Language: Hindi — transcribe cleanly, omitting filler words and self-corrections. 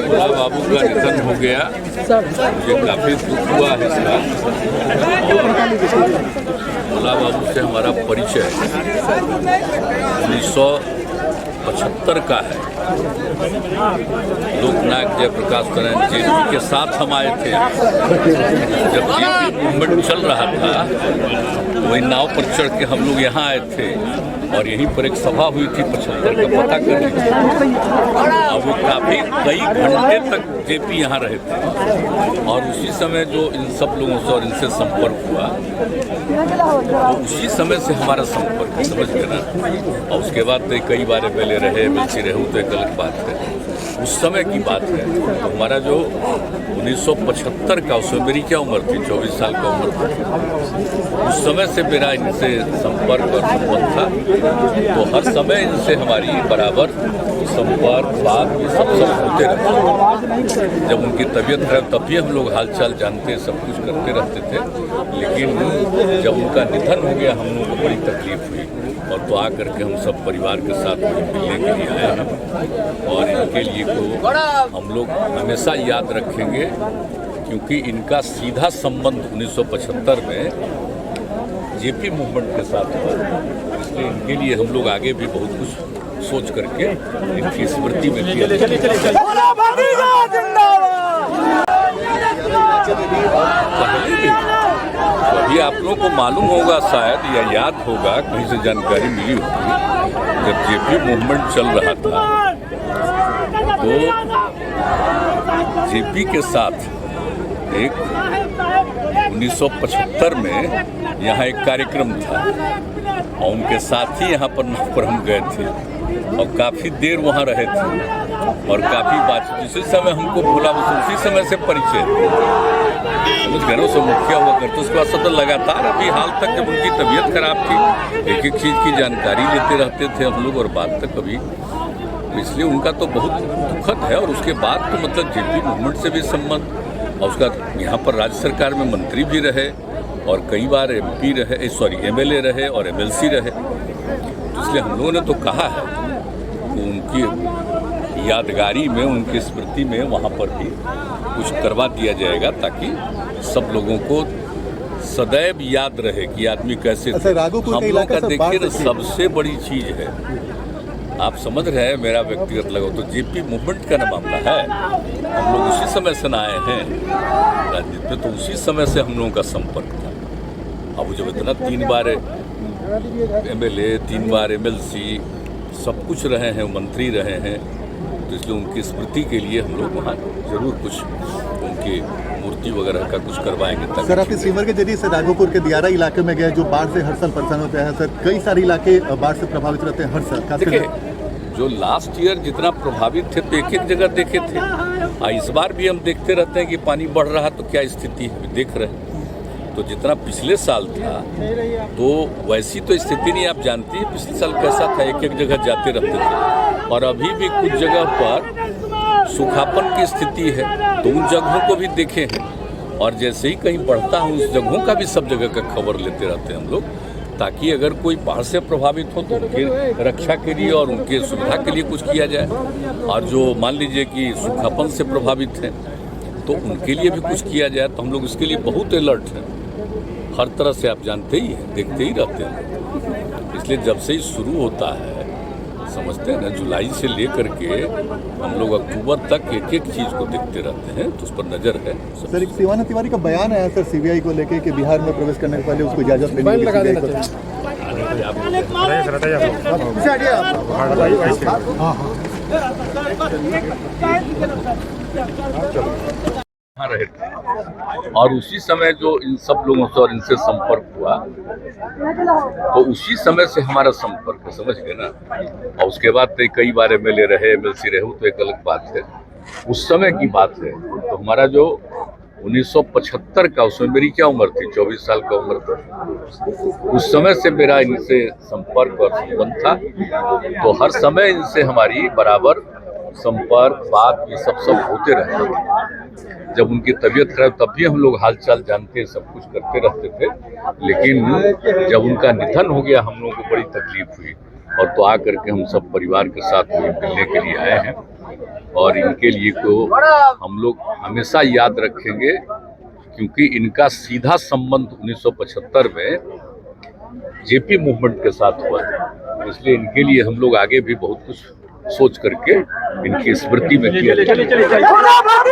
भोला बाबू का निधन हो गया, मुझे काफी दुख हुआ है इसका। भोला बाबू से हमारा परिचय 1975 का है। लोकनायक जयप्रकाश नारायण जेपी के साथ हम आए थे जब जेपी मूवमेंट चल रहा था। वही नाव पर चढ़ के हम लोग यहाँ आए थे और यहीं पर एक सभा हुई थी 75 का पता करने की। और वो काफी कई घंटे तक जेपी यहाँ रहे थे और उसी समय जो इन सब लोगों से और इनसे संपर्क हुआ तो उसी समय से हमारा संपर्क समझ गए ना। और उसके बाद तो कई बार पहले रहे मिलती रहे तो एक अलग बात है, उस समय की बात है। तो हमारा जो 1975 का, उसमें मेरी क्या उम्र थी, 24 साल का उम्र थी। उस समय से मेरा इनसे संपर्क और संबंध था। तो हर समय इनसे हमारी बराबर संपर्क बात ये सब होते रहते। जब उनकी तबीयत खराब तब भी हम लोग हालचाल जानते, सब कुछ करते रहते थे। लेकिन जब उनका निधन हो गया हम लोगों को बड़ी तकलीफ हुई और तो आकर के हम सब परिवार के साथ मिलने के लिए आए हैं। और इनके लिए तो हम लोग हमेशा याद रखेंगे क्योंकि इनका सीधा संबंध 1975 में जेपी मूवमेंट के साथ हुआ। इसलिए इनके लिए हम लोग आगे भी बहुत कुछ सोच करके इनकी स्मृति में किया। अभी आप लोगों को मालूम होगा शायद या याद होगा, कहीं से जानकारी मिली होगी, जब जेपी मूवमेंट चल रहा था तो जेपी के साथ एक 1975 में यहाँ एक कार्यक्रम था और उनके साथ ही यहाँ पर हम गए थे और काफ़ी देर वहाँ रहे थे और काफ़ी बातचीत। जिस समय हमको भोला उसी समय से परिचय कुछ घरों से मुखिया हुआ करते। उसके बाद सतत लगातार अभी हाल तक जब उनकी तबीयत खराब थी एक एक चीज़ की जानकारी लेते रहते थे हम लोग और बात तक कभी। इसलिए उनका तो बहुत दुखद है। और उसके बाद तो मतलब जेपी मूवमेंट से भी संबंध और उसका यहाँ पर राज्य सरकार में मंत्री भी रहे और कई बार MP रहे, MLA रहे और MLC रहे। तो इसलिए हम लोगों ने तो कहा है कि उनकी यादगारी में, उनकी स्मृति में वहाँ पर भी कुछ करवा दिया जाएगा ताकि सब लोगों को सदैव याद रहे कि आदमी कैसे थे। हम लोग का देखिए ना सबसे बड़ी चीज़ है, आप समझ रहे हैं मेरा व्यक्तिगत लगाओ तो जेपी मूवमेंट का ना मामला है। हम लोग उसी समय से ना आए हैं राजनीति में, तो उसी समय से हम लोगों का संपर्क था। अब जब इतना 3 बार MLA, 3 बार MLC सब कुछ रहे हैं, मंत्री रहे हैं, तो इसलिए उनकी स्मृति के लिए हम लोग वहाँ जरूर कुछ उनकी मूर्ति वगैरह का कुछ करवाएंगे। सर आप इस स्टीमर के जरिए से राघोपुर के दियारा इलाके में गए जो बाढ़ से हर साल परेशान होते हैं। सर कई सारे इलाके बाढ़ से प्रभावित रहते हैं हर साल। देखिए जो लास्ट ईयर जितना प्रभावित थे तो एक एक जगह देखे थे। इस बार भी हम देखते रहते हैं कि पानी बढ़ रहा तो क्या स्थिति है देख रहे हैं। तो जितना पिछले साल था तो वैसी तो स्थिति नहीं, आप जानती है पिछले साल कैसा था, एक एक जगह जाते रहते थे। और अभी भी कुछ जगह पर सूखापन की स्थिति है तो उन जगहों को भी देखे हैं। और जैसे ही कहीं बढ़ता है उस जगहों का भी सब जगह का खबर लेते रहते हैं हम लोग, ताकि अगर कोई बाढ़ से प्रभावित हो तो उनकी रक्षा के लिए और उनके सुविधा के लिए कुछ किया जाए। और जो मान लीजिए कि सूखापन से प्रभावित हैं तो उनके लिए भी कुछ किया जाए। तो हम लोग इसके लिए बहुत अलर्ट हैं, हर तरह से आप जानते ही हैं, देखते ही रहते हैं। इसलिए जब से ही शुरू होता है समझते हैं ना, जुलाई से लेकर के हम लोग अक्टूबर तक एक एक चीज़ को देखते रहते हैं, तो उस पर नज़र है। सर एक शिवानंद तिवारी का बयान आया सर CBI को लेके कि बिहार में प्रवेश करने से पहले उसको इजाज़त लेनी होगी। रहे थे और उसी समय जो इन सब लोगों से और इनसे संपर्क हुआ तो उसी समय से हमारा संपर्क है, समझ गए ना। और उसके बाद तो कई बार MLA रहे, MLC रहे तो एक अलग बात है, उस समय की बात है। तो हमारा जो 1975 का, उसमें मेरी क्या उम्र थी, 24 साल का उम्र था। उस समय से मेरा इनसे संपर्क और संबंध था। तो हर समय इनसे हमारी बराबर संपर्क बात ये सब होते रहता था। जब उनकी तबीयत खराब तब भी हम लोग हालचाल जानते सब कुछ करते रहते थे, लेकिन जब उनका निधन हो गया हम लोगों को बड़ी तकलीफ हुई। और तो आकर के हम सब परिवार के साथ मिलने के लिए आए हैं और इनके लिए तो हम लोग हमेशा याद रखेंगे, क्योंकि इनका सीधा संबंध 1975 में जेपी मूवमेंट के साथ हुआ था। इसलिए इनके लिए हम लोग आगे भी बहुत कुछ सोच करके इनकी स्मृति में किया जाएगा।